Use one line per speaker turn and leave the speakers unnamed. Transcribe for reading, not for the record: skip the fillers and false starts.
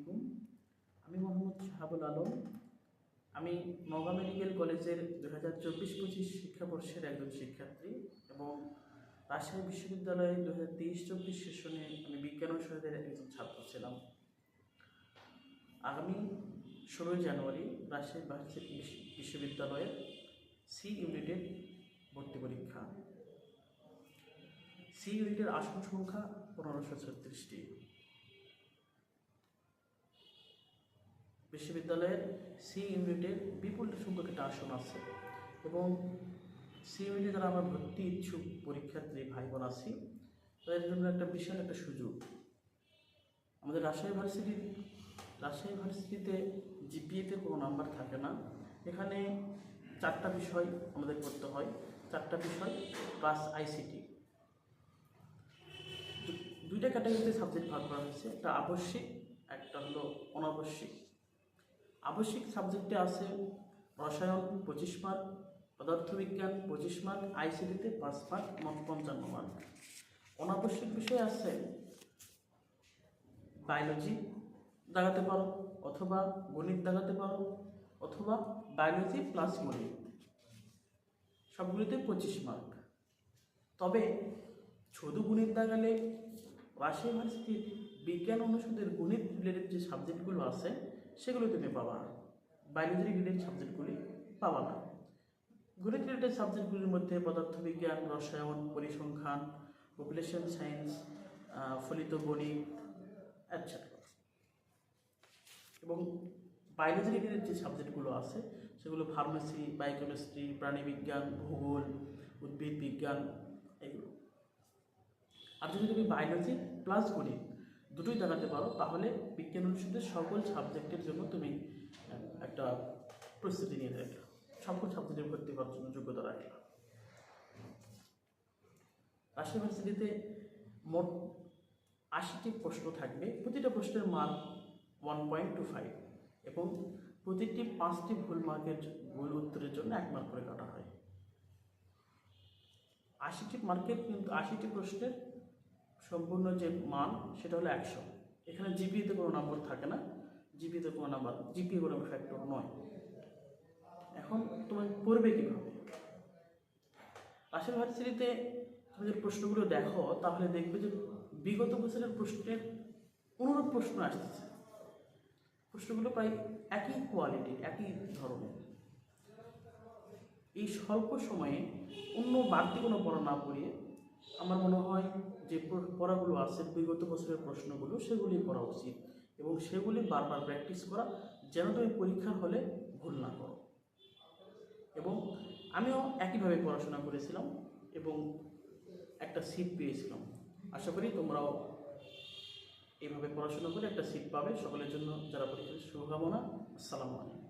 আলাইকুম। আমি মোহাম্মদ শাহাবুল আলম। আমি নওগাঁ মেডিকেল কলেজের 2024-25 শিক্ষাবর্ষের একজন শিক্ষার্থী এবং রাজশাহী বিশ্ববিদ্যালয়ে 2023-24 সেশনে আমি বিজ্ঞান অনুষদের একজন ছাত্র ছিলাম। আগামী 16 জানুয়ারি রাজশাহী বিশ্ববিদ্যালয়ের সি ইউনিটের ভর্তি পরীক্ষা। সি ইউনিটের আসন সংখ্যা 1536টি। বিশ্ববিদ্যালয়ের সি ইউনিটের বিপুল সংখ্যক একটা আসন আছে এবং সি ইউনিটে যারা আমার ভর্তি ইচ্ছুক পরীক্ষার্থী ভাই বোন আছি তাদের জন্য একটা বিশাল একটা সুযোগ। আমাদের রাজশাহী ভার্সিটিতে জিপিএতে কোনো নাম্বার থাকে না। এখানে 4টা বিষয় আমাদের করতে হয়, 4টা বিষয় প্লাস আইসিটি। 2টা ক্যাটাগরিতে সাবজেক্ট ভাগ করা হয়েছে, একটা আবশ্যিক, একটা হলো অনাবশ্যিক। আবশ্যিক সাবজেক্টে আছে রসায়ন 25 মার্ক, পদার্থবিজ্ঞান 25 মার্ক, আইসিটিতে 5 মার্ক, মোট 55 মার্ক। অনাবশ্যিক বিষয় আছে বায়োলজি দাগাতে পারো, অথবা গণিত দাগাতে পারো, অথবা বায়োলজি প্লাস গণিত, সবগুলিতে 25 মার্ক। তবে শুধু গণিত দাগালে রাজশাহী ইউনিভার্সিটির বিজ্ঞান অনুষদের গণিত রিলেটেড যে সাবজেক্টগুলো আছে সেগুলো তুমি পাবা না, বায়োলজি রিলেটেড সাবজেক্টগুলি পাবা না। গণিত রিলেটেড সাবজেক্টগুলির মধ্যে পদার্থবিজ্ঞান, রসায়ন, পরিসংখ্যান, পপুলেশন সায়েন্স, ফলিত গণিত এটসেট্রা। এবং বায়োলজি রিলেটেড যে সাবজেক্টগুলো আছে সেগুলো ফার্মেসি, বায়োকেমিস্ট্রি, প্রাণীবিজ্ঞান, ভূগোল, উদ্ভিদ বিজ্ঞান, এগুলো। আর যদি তুমি বায়োলজি প্লাস গণিত দুটোই দেখাতে পারো তাহলে বিজ্ঞান অনুষদের সকল সাবজেক্টের জন্য তুমি একটা প্রস্তুতি নিয়ে রাখলে, সকল সাবজেক্টে ভর্তি হওয়ার জন্য যোগ্যতা রাখলে। রাজশাহী ইউনিভার্সিটিতে মোট 80টি প্রশ্ন থাকবে, প্রতিটা প্রশ্নের মান 1.25 এবং প্রতিটি 5টি ভুল ভুল উত্তরের জন্য 1 মার্ক করে কাটা হয়। 80টি মার্কের কিন্তু 80টি প্রশ্নের সম্পূর্ণ যে মান সেটা হলো 100। এখানে জিপিএতে কোনো নম্বর থাকে না, জিপিএতে কোনো নাম্বার, জিপিএ কোনো ফ্যাক্টর নয়। এখন তোমার পড়বে কীভাবে? রাজশাহী ইউনিভার্সিটিতে তুমি যদি প্রশ্নগুলো দেখো তাহলে দেখবে যে বিগত বছরের প্রশ্নের অনুরূপ প্রশ্ন আসতেছে। প্রশ্নগুলো প্রায় একই কোয়ালিটি, একই ধরনের। এই স্বল্প সময়ে অন্য বাড়তি কোনো পড়া না পড়িয়ে আমার মনে হয় যে পড়াগুলো আছে বিগত বছরের প্রশ্নগুলো সেগুলি পড়া উচিত এবং সেগুলি বারবার প্র্যাকটিস করা, যেন তুমি পরীক্ষার হলে ভুল না করো। এবং আমিও একইভাবে পড়াশোনা করেছিলাম এবং একটা সিট পেয়েছিলাম। আশা করি তোমরাও এইভাবে পড়াশোনা করে একটা সিট পাবে। সকলের জন্য যারা পরীক্ষার শুভকামনা। আসসালামু আলাইকুম।